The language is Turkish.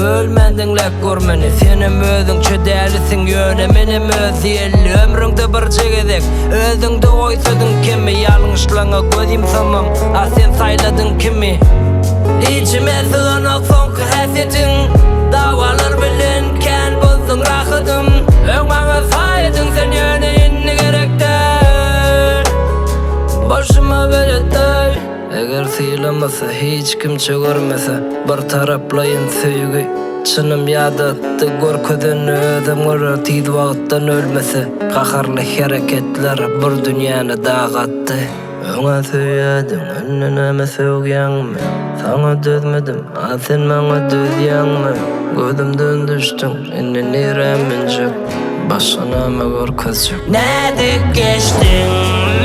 Ölmendinlek görmeni, senem özüňçe dälisin ýöne, menem öz ýelli ömrüňde bir jegedek. Özüňde oýsadyň kimi, ýalňyşlaňa gözüm samam, a sen saýladyň kimi? İçime sığanak soňky häsitin, dawalar bilen kän bozdun rahatym. Öňmäňe saýdyň sen ýöne inni gerekdir. Başyma beretdir. Eger syýlamasa hiç kimçe görmese, bir taraplayın söýgi. Çynym ýadatdy görkeden özüm görür tiz wagtdan ölmese. Gaharly hereketler bir dünýäni dagatdy. Öňe söýädim, näme söýýäňmi? Saňa dözmedim, a sen maňa dözýäňmi? Gözümden düşdüň, indi neremenjek, başga näme görkezjek? Näde geçdiň?